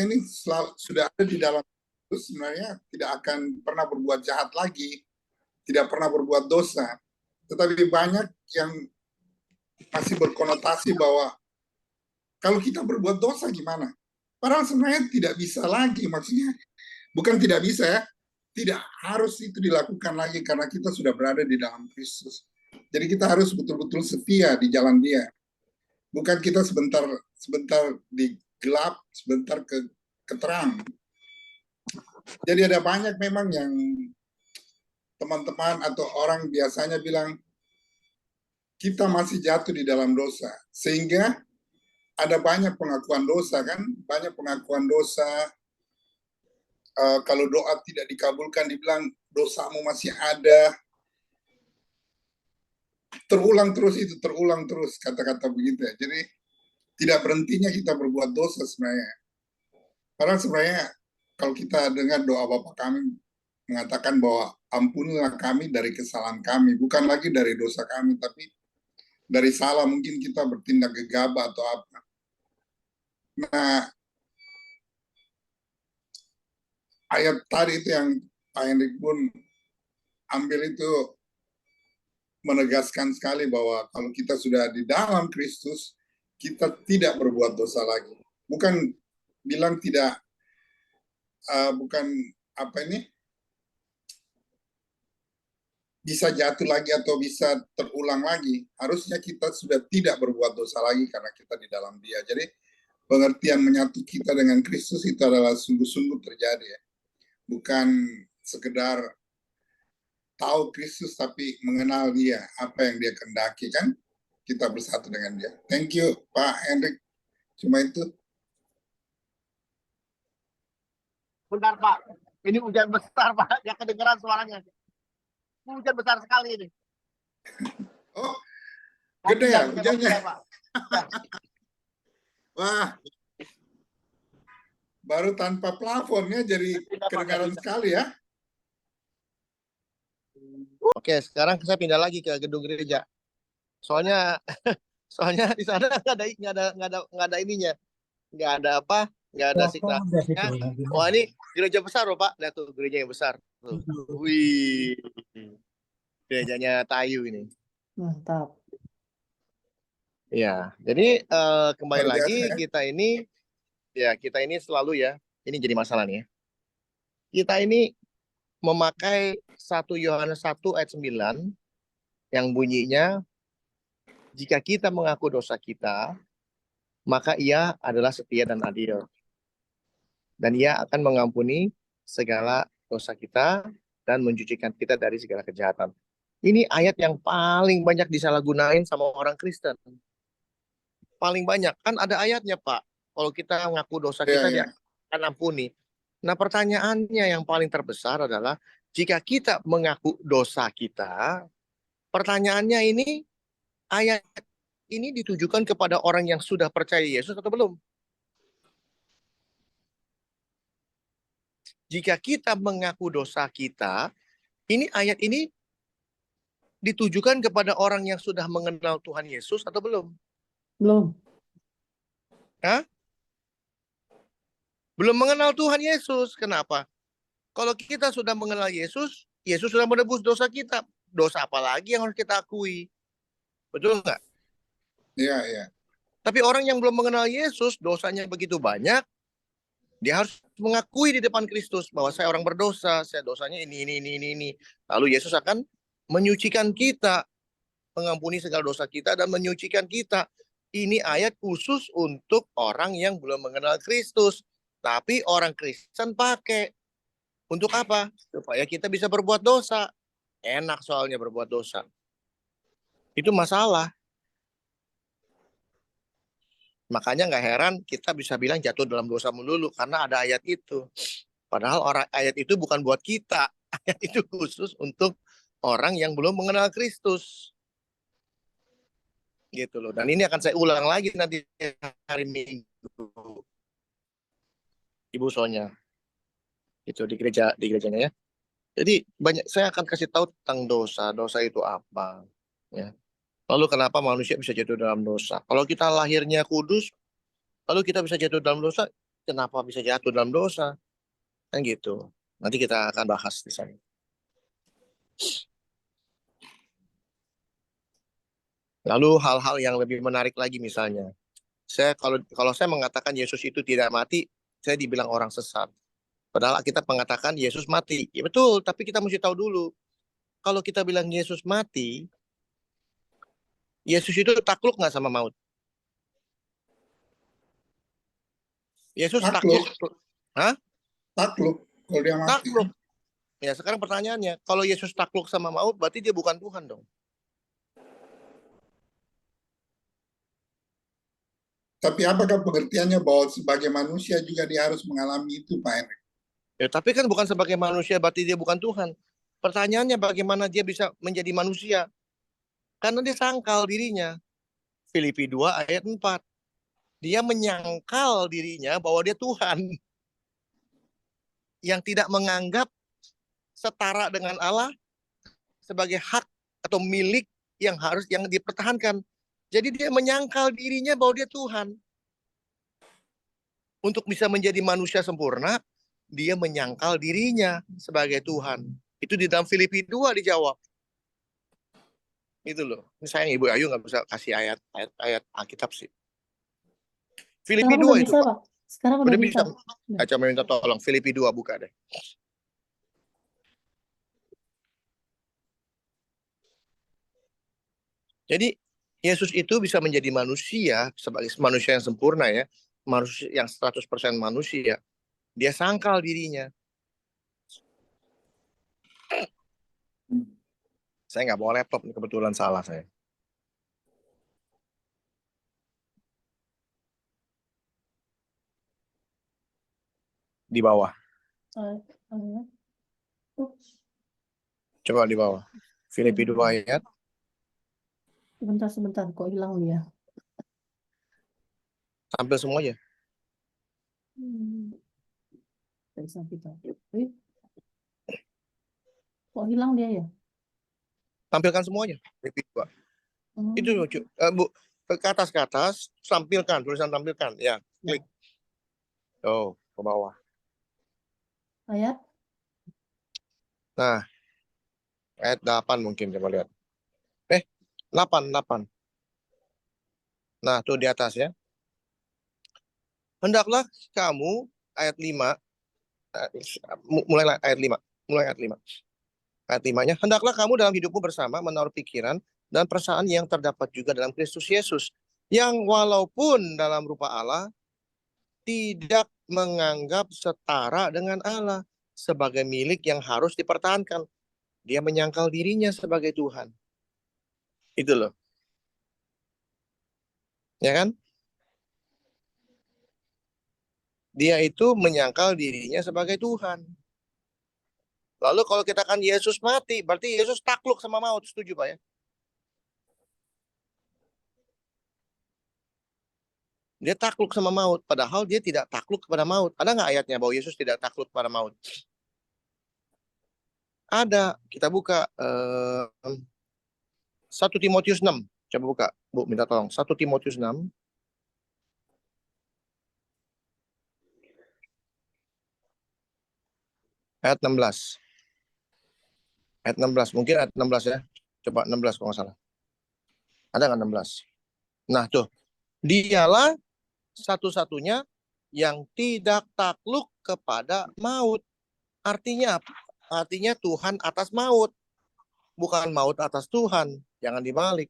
ini sudah ada di dalam itu sebenarnya tidak akan pernah berbuat jahat lagi, tidak pernah berbuat dosa. Tetapi banyak yang masih berkonotasi bahwa kalau kita berbuat dosa gimana? Padahal sebenarnya tidak bisa lagi, maksudnya bukan tidak bisa ya, tidak harus itu dilakukan lagi karena kita sudah berada di dalam Kristus. Jadi kita harus betul-betul setia di jalan Dia. Bukan kita sebentar di gelap, sebentar ke terang. Jadi ada banyak memang yang teman-teman atau orang biasanya bilang kita masih jatuh di dalam dosa, sehingga ada banyak pengakuan dosa kan, banyak pengakuan dosa. Kalau doa tidak dikabulkan dibilang dosamu masih ada, terulang terus kata-kata begitu ya. Jadi tidak berhentinya kita berbuat dosa sebenarnya. Padahal sebenarnya kalau kita dengar doa Bapa kami mengatakan bahwa ampunilah kami dari kesalahan kami, bukan lagi dari dosa kami, tapi dari salah mungkin kita bertindak gegabah atau apa. Nah, ayat tadi itu yang Pak Henrik pun ambil itu menegaskan sekali bahwa kalau kita sudah di dalam Kristus, kita tidak berbuat dosa lagi. Bukan bilang tidak, bukan apa ini, bisa jatuh lagi atau bisa terulang lagi. Harusnya kita sudah tidak berbuat dosa lagi karena kita di dalam Dia. Jadi pengertian menyatu kita dengan Kristus itu adalah sungguh-sungguh terjadi ya. Bukan sekedar tahu Kristus tapi mengenal Dia, apa yang Dia kehendaki kan, kita bersatu dengan Dia. Thank you Pak Hendrik. Cuma itu. Bentar Pak, ini hujan besar Pak, ya kedengeran suaranya. Hujan besar sekali ini. Oh, gede ya hujannya. Pak. Wah, baru tanpa plafonnya jadi kedengaran sekali ya. Oke, sekarang saya pindah lagi ke gedung gereja. Soalnya di sana nggak ada ininya, nggak ada apa, nggak ada signal. Wah ini gereja besar loh Pak, lihat tuh gereja yang besar. Tuh. Wih, gerejanya Tayu ini. Mantap. Ya, jadi kembali lagi ya. Kita ini selalu ya, ini jadi masalah nih ya. Kita ini memakai 1 Yohanes 1 ayat 9 yang bunyinya, jika kita mengaku dosa kita, maka Ia adalah setia dan adil. Dan Ia akan mengampuni segala dosa kita dan mencucikan kita dari segala kejahatan. Ini ayat yang paling banyak disalahgunain sama orang Kristen. Paling banyak. Kan ada ayatnya, Pak. Kalau kita mengaku dosa kita, Dia akan ampuni. Nah, pertanyaannya yang paling terbesar adalah, jika kita mengaku dosa kita, pertanyaannya ini, ayat ini ditujukan kepada orang yang sudah percaya Yesus atau belum? Jika kita mengaku dosa kita, ini ayat ini ditujukan kepada orang yang sudah mengenal Tuhan Yesus atau belum? Belum. Hah? Belum mengenal Tuhan Yesus. Kenapa? Kalau kita sudah mengenal Yesus, Yesus sudah menebus dosa kita. Dosa apa lagi yang harus kita akui? Betul nggak? Iya, iya. Tapi orang yang belum mengenal Yesus, dosanya begitu banyak, dia harus mengakui di depan Kristus bahwa saya orang berdosa, saya dosanya ini. Lalu Yesus akan menyucikan kita, mengampuni segala dosa kita dan menyucikan kita. Ini ayat khusus untuk orang yang belum mengenal Kristus. Tapi orang Kristen pakai. Untuk apa? Supaya kita bisa berbuat dosa. Enak soalnya berbuat dosa. Itu masalah. Makanya nggak heran kita bisa bilang jatuh dalam dosa melulu karena ada ayat itu. Padahal ayat itu bukan buat kita. Ayat itu khusus untuk orang yang belum mengenal Kristus. Gitu loh. Dan ini akan saya ulang lagi nanti hari Minggu. Ibu Sonya. Itu di gerejanya ya. Jadi saya akan kasih tahu tentang dosa. Dosa itu apa? Ya. Lalu kenapa manusia bisa jatuh dalam dosa? Kalau kita lahirnya kudus, lalu kita bisa jatuh dalam dosa, kenapa bisa jatuh dalam dosa? Kan gitu. Nanti kita akan bahas di sana. Lalu hal-hal yang lebih menarik lagi misalnya, kalau saya mengatakan Yesus itu tidak mati, saya dibilang orang sesat. Padahal kita mengatakan Yesus mati. Ya betul, tapi kita mesti tahu dulu. Kalau kita bilang Yesus mati, Yesus itu takluk nggak sama maut? Yesus takluk. Takluk, Hah? takluk kalau dia mati. Takluk. Ya, sekarang pertanyaannya, kalau Yesus takluk sama maut, berarti dia bukan Tuhan dong. Tapi apakah pengertiannya bahwa sebagai manusia juga dia harus mengalami itu, Pak Henry? Ya, tapi kan bukan sebagai manusia, berarti dia bukan Tuhan. Pertanyaannya bagaimana dia bisa menjadi manusia? Karena dia sangkal dirinya. Filipi 2 ayat 4. Dia menyangkal dirinya bahwa dia Tuhan. Yang tidak menganggap setara dengan Allah sebagai hak atau milik yang dipertahankan. Jadi dia menyangkal dirinya bahwa dia Tuhan. Untuk bisa menjadi manusia sempurna, dia menyangkal dirinya sebagai Tuhan. Itu di dalam Filipi 2 dijawab. Itu loh. Ini sayang Ibu Ayu nggak bisa kasih ayat Alkitab sih. Filipi Sekarang 2 udah itu, bisa, Pak. Pak. Sekarang Udah udah bisa. bisa. Aca minta tolong. Filipi 2 buka deh. Jadi Yesus itu bisa menjadi manusia sebagai manusia yang sempurna ya. Manusia yang 100% manusia. Dia sangkal dirinya. Saya nggak bawa laptop, kebetulan salah saya. Di bawah. Coba di bawah. Filipi 2 ayat. Sebentar, kok hilang dia? Tampil semuanya. Kok hilang dia ya? Tampilkan semuanya. Filipi 2. Itu Bu, ke atas, tampilkan, tulisan tampilkan. Ya, klik. Oh, ke bawah. Ayat? Nah, ayat 8 mungkin, coba lihat. 8. Nah, tuh di atas ya. Hendaklah kamu, ayat 5, mulai ayat 5. Mulai ayat 5. Ayat 5-nya, hendaklah kamu dalam hidupmu bersama menaruh pikiran dan perasaan yang terdapat juga dalam Kristus Yesus. Yang walaupun dalam rupa Allah, tidak menganggap setara dengan Allah sebagai milik yang harus dipertahankan. Dia menyangkal dirinya sebagai Tuhan. Itu loh. Ya kan? Dia itu menyangkal dirinya sebagai Tuhan. Lalu kalau kita kan Yesus mati, berarti Yesus takluk sama maut. Setuju Pak ya? Dia takluk sama maut, padahal dia tidak takluk kepada maut. Ada nggak ayatnya bahwa Yesus tidak takluk kepada maut? Ada. Kita buka 1 Timotius 6. Coba buka, Bu, minta tolong. 1 Timotius 6. Ayat 16. Ayat 16. Mungkin ayat 16 ya. Coba 16 kalau nggak salah. Ada nggak 16? Nah tuh. Dialah satu-satunya yang tidak takluk kepada maut. Artinya apa? Artinya Tuhan atas maut. Bukan maut atas Tuhan. Jangan dibalik.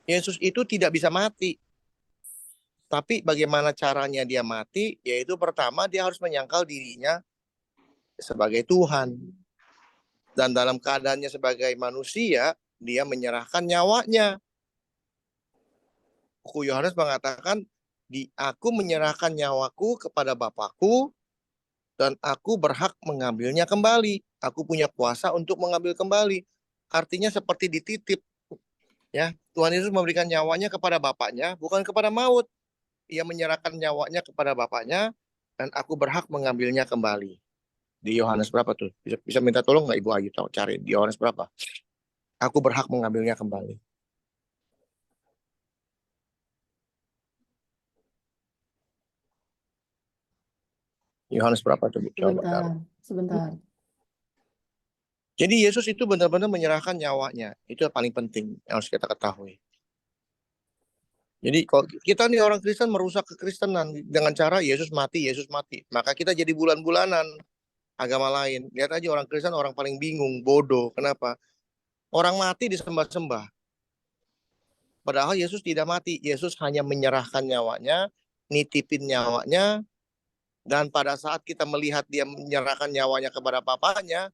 Yesus itu tidak bisa mati. Tapi bagaimana caranya dia mati? Yaitu pertama dia harus menyangkal dirinya sebagai Tuhan. Dan dalam keadaannya sebagai manusia, dia menyerahkan nyawanya. Buku Yohanes mengatakan, aku menyerahkan nyawaku kepada Bapakku, dan aku berhak mengambilnya kembali. Aku punya kuasa untuk mengambil kembali. Artinya seperti dititip. Ya, Tuhan Yesus memberikan nyawanya kepada Bapaknya, bukan kepada maut. Ia menyerahkan nyawanya kepada Bapaknya, dan aku berhak mengambilnya kembali. Di Yohanes berapa tuh? Bisa minta tolong nggak Ibu Ayu tahu cari di Yohanes berapa? Aku berhak mengambilnya kembali. Yohanes berapa tuh? Bu? Coba Sebentar, taruh. sebentar. Jadi Yesus itu benar-benar menyerahkan nyawanya. Itu yang paling penting yang harus kita ketahui. Jadi kalau kita nih orang Kristen merusak kekristenan dengan cara Yesus mati, Yesus mati. Maka kita jadi bulan-bulanan agama lain. Lihat aja orang Kristen orang paling bingung, bodoh. Kenapa? Orang mati disembah-sembah. Padahal Yesus tidak mati. Yesus hanya menyerahkan nyawanya, nitipin nyawanya, dan pada saat kita melihat dia menyerahkan nyawanya kepada Bapaknya,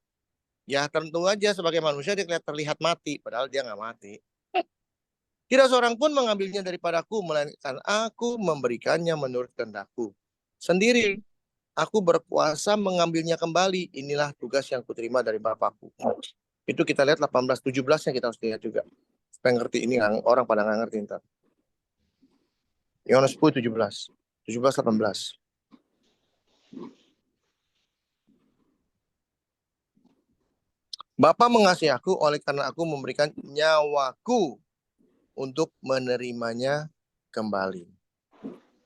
ya tentu aja sebagai manusia dia terlihat mati, padahal dia nggak mati. Tidak seorang pun mengambilnya daripadaku, melainkan aku memberikannya menurut kehendakku. Sendiri, aku berkuasa mengambilnya kembali. Inilah tugas yang kuterima dari Bapakku. Itu kita lihat 18-17-nya kita harus lihat juga. Supaya ngerti ini, orang pada nggak ngerti ntar. Yohanes 10, 17. 17, 18. Bapa mengasihi aku oleh karena aku memberikan nyawaku untuk menerimanya kembali.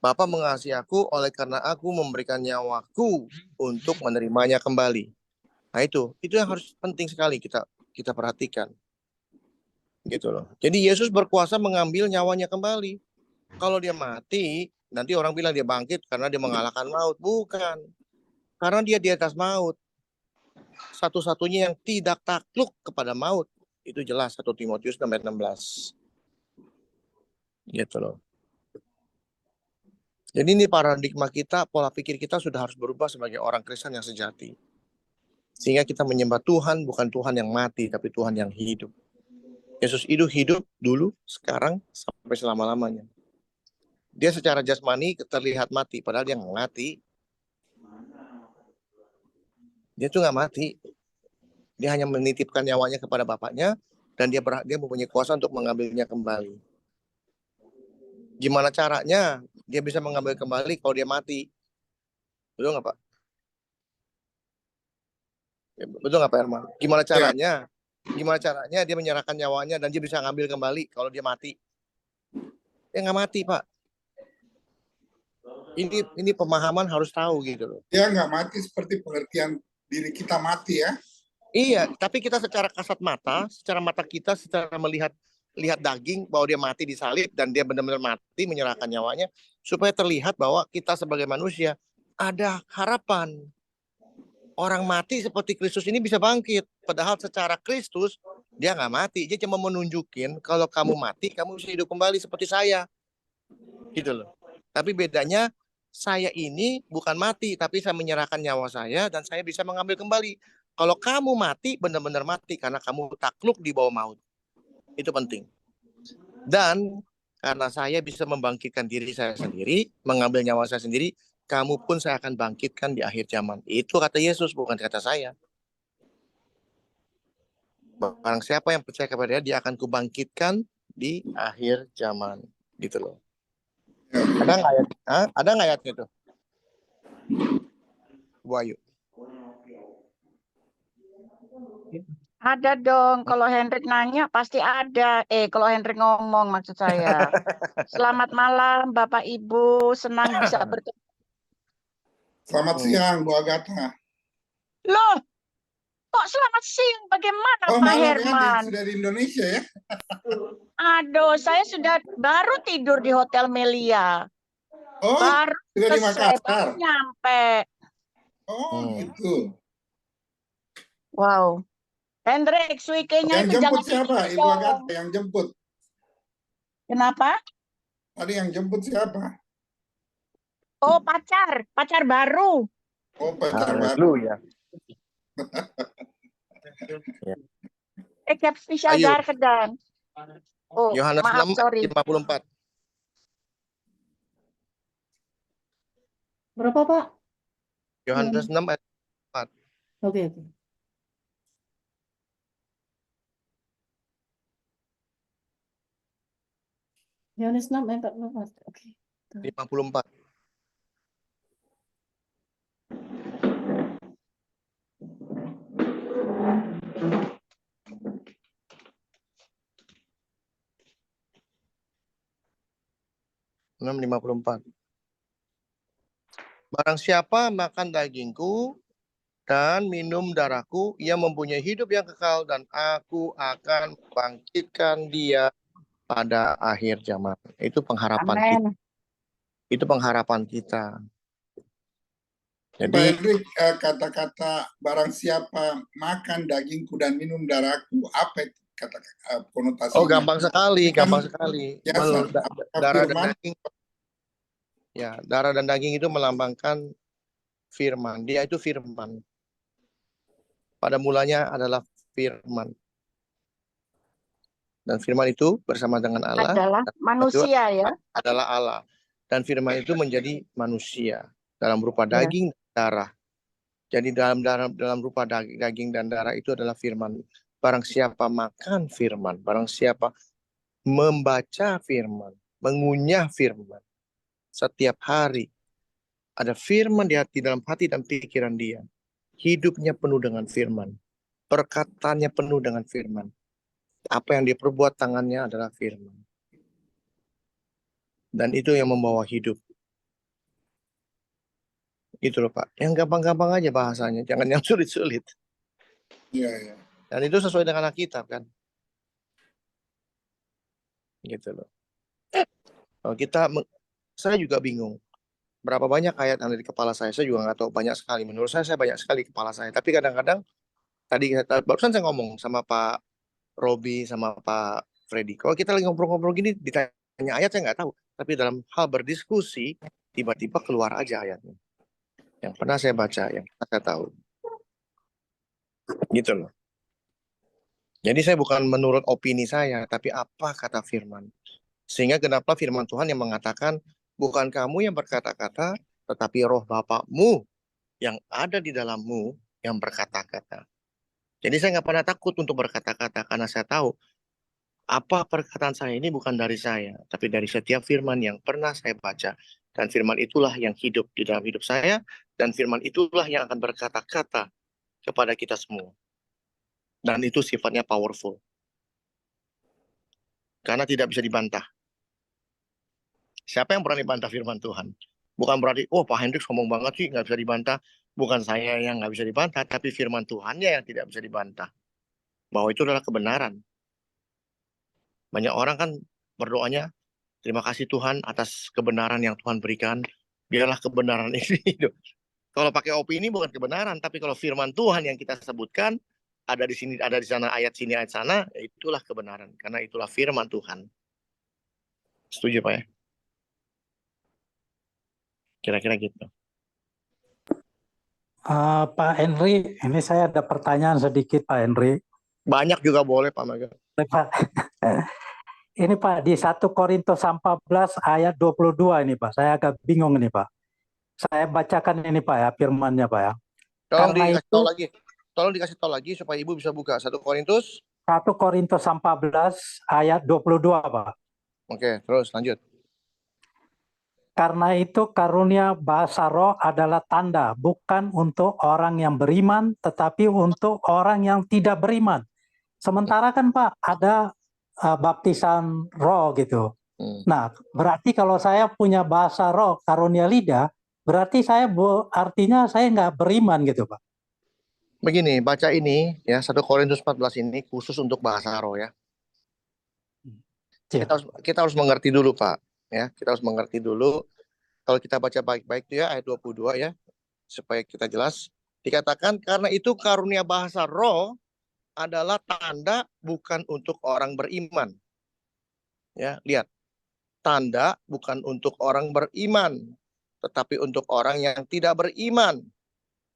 Bapa mengasihi aku oleh karena aku memberikan nyawaku untuk menerimanya kembali. Nah itu yang harus penting sekali kita perhatikan. Gitu loh. Jadi Yesus berkuasa mengambil nyawanya kembali. Kalau dia mati, nanti orang bilang dia bangkit karena dia mengalahkan maut. Bukan. Karena dia di atas maut. Satu-satunya yang tidak takluk kepada maut. Itu jelas 1 Timotius 6 ayat 16. Gitu loh. Jadi ini paradigma kita, pola pikir kita sudah harus berubah sebagai orang Kristen yang sejati. Sehingga kita menyembah Tuhan bukan Tuhan yang mati, tapi Tuhan yang hidup. Yesus itu hidup dulu, sekarang, sampai selama-lamanya. Dia secara jasmani terlihat mati, padahal dia nggak mati. Dia tuh nggak mati. Dia hanya menitipkan nyawanya kepada Bapaknya, dan dia mempunyai kuasa untuk mengambilnya kembali. Gimana caranya dia bisa mengambil kembali kalau dia mati? Betul nggak, Pak? Betul nggak, Pak Herman? Gimana Ya, caranya? Gimana caranya dia menyerahkan nyawanya dan dia bisa ngambil kembali kalau dia mati? Ya nggak mati, Pak. Ini pemahaman harus tahu gitu loh. dia nggak mati seperti pengertian diri kita mati ya. Iya, tapi kita secara kasat mata, secara mata kita, secara lihat daging bahwa dia mati disalib dan dia benar-benar mati menyerahkan nyawanya supaya terlihat bahwa kita sebagai manusia ada harapan. Orang mati seperti Kristus ini bisa bangkit. Padahal secara Kristus dia nggak mati. Dia cuma menunjukin kalau kamu mati, kamu bisa hidup kembali seperti saya. Gitu loh. Tapi bedanya saya ini bukan mati, tapi saya menyerahkan nyawa saya dan saya bisa mengambil kembali. Kalau kamu mati, benar-benar mati karena kamu takluk di bawah maut. Itu penting. Dan karena saya bisa membangkitkan diri saya sendiri, mengambil nyawa saya sendiri, kamu pun saya akan bangkitkan di akhir zaman. Itu kata Yesus, bukan kata saya. Barang siapa yang percaya kepada dia akan kubangkitkan di akhir zaman. Gitu loh. Ada nggak ayat? Ada nggak ayatnya tuh? Wahyu. Ada dong, kalau Hendrik nanya pasti ada. Kalau Hendrik ngomong maksud saya. Selamat malam Bapak Ibu, senang bisa bertemu. Selamat siang Bu Agatha. Loh, kok selamat siang? Bagaimana Oh Pak malam Herman? ya, sudah di Indonesia ya? Aduh, saya sudah baru tidur di Hotel Melia. Oh, Baru sudah di selesai, baru Makassar. nyampe. Oh gitu. Wow. Hendrik, suikenya Yang itu jemput jangan siapa? ditiup Ibu dong. Agatha yang jemput. Kenapa? Tadi yang jemput siapa? Oh, pacar baru. Oh pacar baru. Haleluya. Ik heb speciaal Ayo. daar gedaan. Oh, Yohanes maaf, 6 sorry. 54. Berapa, Pak? Yohanes 6 ayat 4. Oke, oke. Yohanes 6 ayat 44. Oke. 54. Enam 54. Barang siapa makan dagingku dan minum darahku, ia mempunyai hidup yang kekal dan aku akan bangkitkan dia pada akhir zaman. Itu pengharapan kita. Amin. Itu pengharapan kita. Pak Jadi, Hendrik, kata-kata barang siapa makan dagingku dan minum darahku, apa itu kata konotasinya? gampang sekali, gampang sekali. Biasa, apakah Darah dan firman? daging, ya, darah dan daging itu melambangkan firman. Dia itu firman. Pada mulanya adalah firman. Dan firman itu bersama dengan Allah Adalah manusia ya. adalah Allah. Dan firman itu menjadi manusia dalam rupa Ya. daging dan darah. Jadi dalam rupa daging dan darah itu adalah firman. Barang siapa makan firman, barang siapa membaca firman, mengunyah firman setiap hari, ada firman di hati, dalam hati dan pikiran dia. Hidupnya penuh dengan firman. Perkataannya penuh dengan firman. Apa yang dia perbuat tangannya adalah firman. Dan itu yang membawa hidup. Gitu loh Pak. Yang gampang-gampang aja bahasanya. Jangan yang sulit-sulit. Iya, iya. Dan itu sesuai dengan Alkitab kan. Gitu loh. Kalau saya juga bingung. Berapa banyak ayat yang ada di kepala saya juga nggak tahu. Banyak sekali. Menurut saya banyak sekali di kepala saya. Tapi kadang-kadang, barusan saya ngomong sama Pak Robi, sama Pak Freddy. Kalau kita lagi ngobrol-ngobrol gini, ditanya ayat saya nggak tahu. Tapi dalam hal berdiskusi, tiba-tiba keluar aja ayatnya. Yang pernah saya baca, yang pernah saya tahu. Gitu loh. Jadi saya bukan menurut opini saya, tapi apa kata firman. Sehingga kenapa firman Tuhan yang mengatakan, bukan kamu yang berkata-kata, tetapi roh Bapakmu yang ada di dalammu yang berkata-kata. Jadi saya nggak pernah takut untuk berkata-kata, karena saya tahu apa perkataan saya ini bukan dari saya, tapi dari setiap firman yang pernah saya baca. Dan firman itulah yang hidup di dalam hidup saya, dan firman itulah yang akan berkata-kata kepada kita semua. Dan itu sifatnya powerful. Karena tidak bisa dibantah. Siapa yang berani bantah firman Tuhan? Bukan berarti, Pak Hendrik ngomong banget sih, nggak bisa dibantah. Bukan saya yang nggak bisa dibantah, tapi firman Tuhannya yang tidak bisa dibantah. Bahwa itu adalah kebenaran. Banyak orang kan berdoanya, terima kasih Tuhan atas kebenaran yang Tuhan berikan. Biarlah kebenaran ini hidup. Kalau pakai opini bukan kebenaran, tapi kalau firman Tuhan yang kita sebutkan, ada di sini, ada di sana, ayat sini, ayat sana, ya itulah kebenaran. Karena itulah firman Tuhan. Setuju Pak ya? Kira-kira gitu. Pak Henry, ini saya ada pertanyaan sedikit Pak Henry. Banyak juga boleh Pak Maga. Pak, ini Pak di 1 Korintus 14 ayat 22 ini Pak. Saya agak bingung ini Pak. Saya bacakan ini Pak ya, firman-Nya Pak ya. Tolong Karena dikasih itu tahu lagi. Tolong dikasih tahu lagi supaya Ibu bisa buka 1 Korintus. 1 Korintus 14 ayat 22 Pak. Oke, terus lanjut. Karena itu karunia bahasa roh adalah tanda, bukan untuk orang yang beriman, tetapi untuk orang yang tidak beriman. Sementara kan Pak ada baptisan roh gitu. Nah, berarti kalau saya punya bahasa roh, karunia lidah, berarti artinya saya nggak beriman gitu Pak. Begini, baca ini ya, 1 Korintus 14 ini khusus untuk bahasa roh ya. Kita harus mengerti dulu Pak. Ya, kita harus mengerti dulu. Kalau kita baca baik-baik itu ya ayat 22 ya, supaya kita jelas. Dikatakan karena itu karunia bahasa roh adalah tanda bukan untuk orang beriman. Ya, lihat. Tanda bukan untuk orang beriman, tetapi untuk orang yang tidak beriman.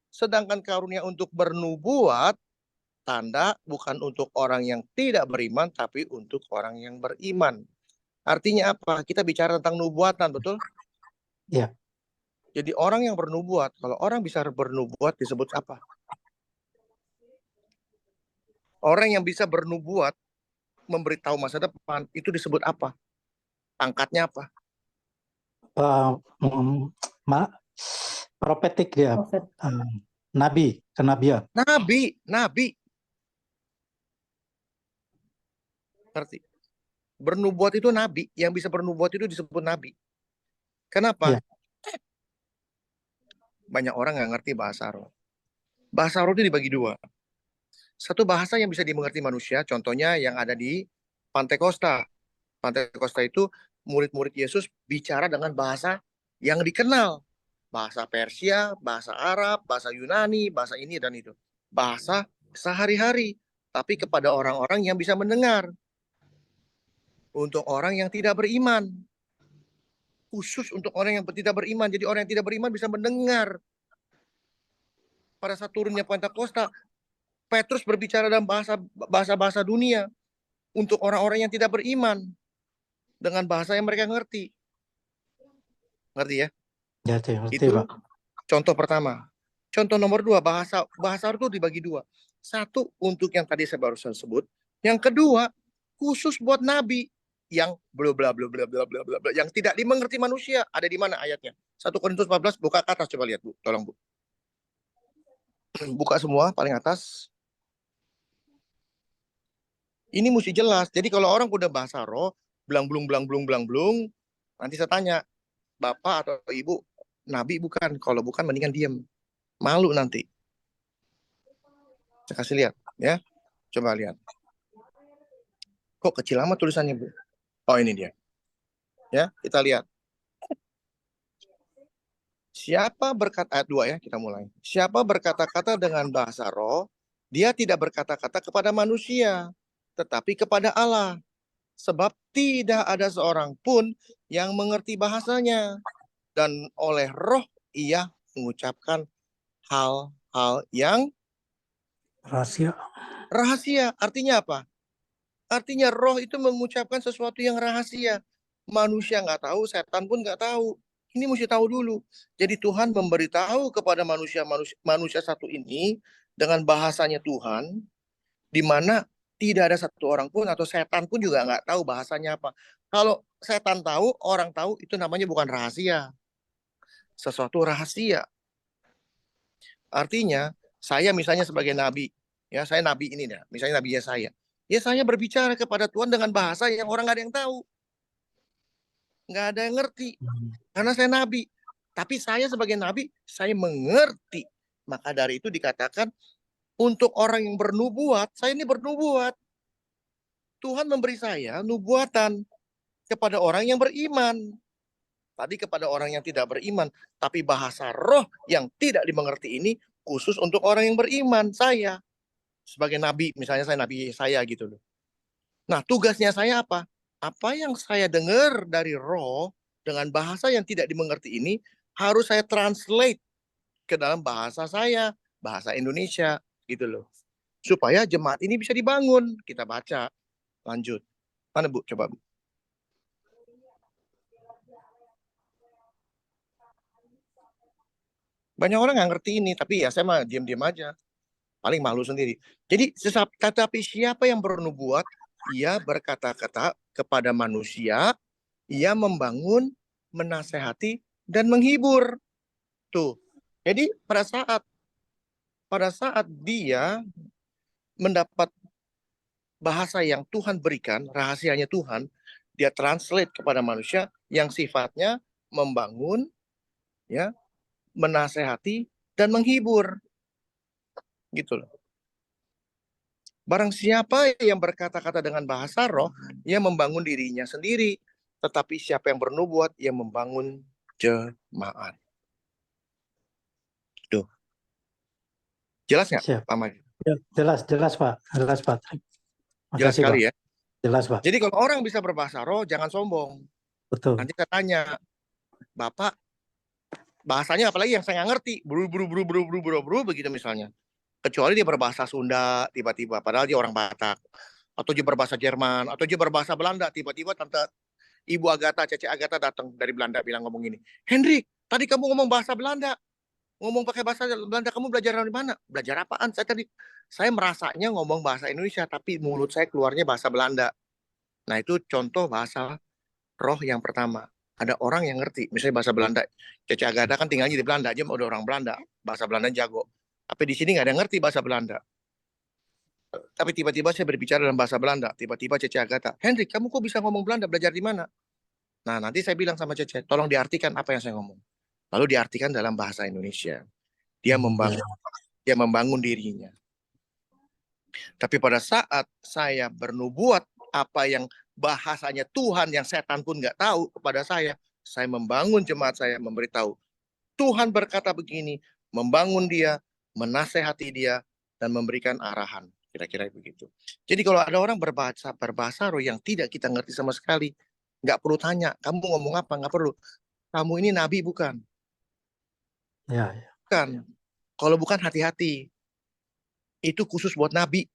Sedangkan karunia untuk bernubuat, tanda bukan untuk orang yang tidak beriman, tapi untuk orang yang beriman. Artinya apa? Kita bicara tentang nubuatan, betul? Iya. Jadi orang yang bernubuat, kalau orang bisa bernubuat disebut apa? Orang yang bisa bernubuat, memberitahu masa depan, itu disebut apa? Pangkatnya apa? Profetik dia. Prophet. Nabi, kenabian. Nabi. Ngerti? Bernubuat itu nabi. Yang bisa bernubuat itu disebut nabi. Kenapa? Ya. banyak orang nggak ngerti bahasa roh. Bahasa roh itu dibagi dua. Satu bahasa yang bisa dimengerti manusia, contohnya yang ada di Pantekosta. Pantekosta itu murid-murid Yesus bicara dengan bahasa yang dikenal. Bahasa Persia, bahasa Arab, bahasa Yunani, bahasa ini dan itu. Bahasa sehari-hari. Tapi kepada orang-orang yang bisa mendengar. Untuk orang yang tidak beriman. Khusus untuk orang yang tidak beriman. Jadi orang yang tidak beriman bisa mendengar. Pada saat turunnya Pentakosta, Petrus berbicara dalam bahasa dunia untuk orang-orang yang tidak beriman dengan bahasa yang mereka ngerti. Ngerti ya? Ya, ngerti, Itu Pak. contoh pertama. Contoh nomor dua, bahasa itu dibagi dua. Satu untuk yang tadi saya baru sebut. Yang kedua, khusus buat nabi yang bla bla bla bla bla bla bla yang tidak dimengerti manusia. Ada di mana ayatnya? 1 Korintus 14, buka ke atas coba lihat, Bu. Tolong, Bu. Buka semua paling atas. Ini mesti jelas. Jadi kalau orang udah bahasa roh, belang blung, nanti saya tanya, Bapak atau Ibu, nabi bukan? Kalau bukan mendingan diam. Malu nanti. Saya kasih lihat, ya. Coba lihat. Kok kecil amat tulisannya, Bu? Oh, ini dia. Ya, kita lihat. Siapa berkata, ayat 2 ya, kita mulai. Siapa berkata-kata dengan bahasa roh, dia tidak berkata-kata kepada manusia, tetapi kepada Allah. Sebab tidak ada seorang pun yang mengerti bahasanya. Dan oleh roh ia mengucapkan hal-hal yang rahasia. Artinya apa? Artinya roh itu mengucapkan sesuatu yang rahasia. Manusia nggak tahu, setan pun nggak tahu. Ini mesti tahu dulu. Jadi Tuhan memberitahu kepada manusia satu ini dengan bahasanya Tuhan, di mana tidak ada satu orang pun atau setan pun juga nggak tahu bahasanya apa. Kalau setan tahu, orang tahu, itu namanya bukan rahasia. Sesuatu rahasia. Artinya, saya misalnya sebagai nabi, ya saya nabi ini dah, misalnya nabi saya. Ya saya berbicara kepada Tuhan dengan bahasa yang orang nggak ada yang tahu. Nggak ada yang ngerti. Karena saya nabi. Tapi saya sebagai nabi, saya mengerti. Maka dari itu dikatakan, untuk orang yang bernubuat, saya ini bernubuat. Tuhan memberi saya nubuatan kepada orang yang beriman. Tadi kepada orang yang tidak beriman. Tapi bahasa roh yang tidak dimengerti ini, khusus untuk orang yang beriman. Saya, sebagai nabi, misalnya saya nabi saya gitu loh. Nah, tugasnya saya apa? Apa yang saya dengar dari roh, dengan bahasa yang tidak dimengerti ini, harus saya translate ke dalam bahasa saya, bahasa Indonesia, gitu loh. Supaya jemaat ini bisa dibangun. Kita baca. Lanjut. Mana, Bu? Coba, Bu. Banyak orang nggak ngerti ini, tapi ya saya mah diam-diam aja. Paling malu sendiri. Jadi, tetapi siapa yang bernubuat, ia berkata-kata kepada manusia, ia membangun, menasehati, dan menghibur. Tuh. Jadi pada saat dia mendapat bahasa yang Tuhan berikan, rahasianya Tuhan, dia translate kepada manusia yang sifatnya membangun, ya, menasehati, dan menghibur. Gitu loh. Barang siapa yang berkata-kata dengan bahasa roh, ia membangun dirinya sendiri. Tetapi siapa yang bernubuat, ia membangun jemaat. Tuh. Jelas nggak, Pak Maju? Jelas Pak. Jelas Jelas sekali, ya. Jelas Pak. Jadi kalau orang bisa berbahasa roh, jangan sombong. Betul. Nanti saya tanya, Bapak, bahasanya apalagi yang saya nggak ngerti, buru begitu misalnya. Kecuali dia berbahasa Sunda tiba-tiba, padahal dia orang Batak. Atau dia berbahasa Jerman, atau dia berbahasa Belanda, tiba-tiba Tante Ibu Agatha, Cece Agatha datang dari Belanda bilang ngomong gini, Hendrik, tadi kamu ngomong bahasa Belanda, ngomong pakai bahasa Belanda, kamu belajar dari mana? Belajar apaan? Saya merasanya ngomong bahasa Indonesia, tapi mulut saya keluarnya bahasa Belanda. Nah, itu contoh bahasa roh yang pertama. Ada orang yang ngerti, misalnya bahasa Belanda. Cece Agatha kan tinggalnya di Belanda, dia udah orang Belanda, bahasa Belanda jago. Tapi di sini nggak ada yang ngerti bahasa Belanda. Tapi tiba-tiba saya berbicara dalam bahasa Belanda. Tiba-tiba Cece Agatha, Hendrik, kamu kok bisa ngomong Belanda? Belajar di mana? Nah, nanti saya bilang sama Cece, tolong diartikan apa yang saya ngomong. Lalu diartikan dalam bahasa Indonesia. Dia Ya. membangun dirinya. Tapi pada saat saya bernubuat apa yang bahasanya Tuhan yang setan pun nggak tahu kepada saya membangun jemaat saya, memberitahu Tuhan berkata begini, membangun dia, menasehati dia, dan memberikan arahan. Kira-kira begitu. Jadi kalau ada orang berbahasa roh yang tidak kita ngerti sama sekali, nggak perlu tanya, kamu ngomong apa, nggak perlu. Kamu ini nabi bukan? Ya. Bukan. Kalau bukan hati-hati. Itu khusus buat nabi,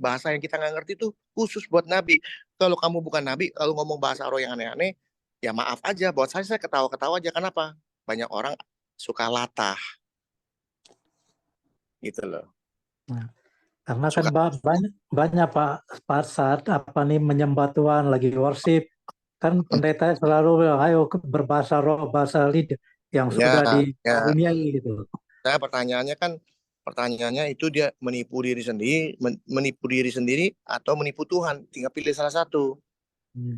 bahasa yang kita nggak ngerti itu khusus buat nabi. Kalau kamu bukan nabi, kalau ngomong bahasa roh yang aneh-aneh, ya maaf aja, buat saya ketawa-ketawa aja. Kenapa? Banyak orang suka latah, gitu loh. Nah, karena kan banyak Pak saat menyembah Tuhan lagi worship, kan pendeta selalu bilang, ayo berbahasa roh, bahasa lidah yang sudah dikaruniai gitu. Saya pertanyaannya itu dia menipu diri sendiri atau menipu Tuhan, tinggal pilih salah satu.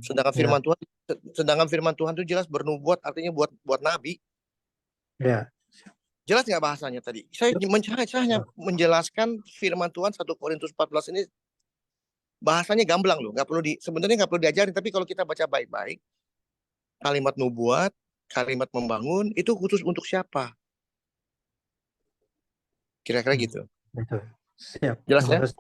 Sedangkan firman Tuhan itu jelas bernubuat, artinya buat nabi. Ya. Jelas nggak bahasanya tadi? Saya hanya menjelaskan firman Tuhan 1 Korintus 14 ini bahasanya gamblang loh, sebenarnya nggak perlu diajarin, tapi kalau kita baca baik-baik, kalimat nubuat, kalimat membangun itu khusus untuk siapa? Kira-kira gitu. Betul. Siap. Jelas ya? Jelas,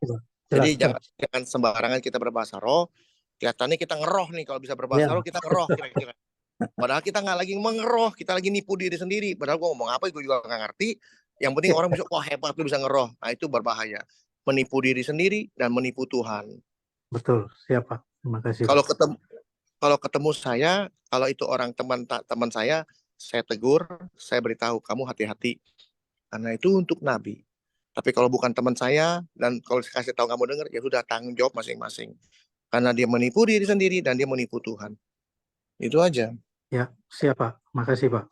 Jadi jelas. jangan sembarangan kita berbahasa roh. Kelihatannya kita ngeroh nih, kalau bisa berbahasa roh kita ngeroh kira-kira. Padahal kita nggak lagi mengeroh, kita lagi nipu diri sendiri. Padahal gue ngomong apa, gue juga nggak ngerti. Yang penting orang bisa, wah hebat lu bisa ngeroh. Nah itu berbahaya. Menipu diri sendiri dan menipu Tuhan. Betul, siapa? Terima kasih. Kalau ketemu saya, kalau itu orang teman saya tegur, saya beritahu, kamu hati-hati. Karena itu untuk nabi. Tapi kalau bukan teman saya, dan kalau kasih tahu kamu dengar, ya sudah tanggung jawab masing-masing. Karena dia menipu diri sendiri dan dia menipu Tuhan. Itu aja. Ya, siapa? Makasih Pak.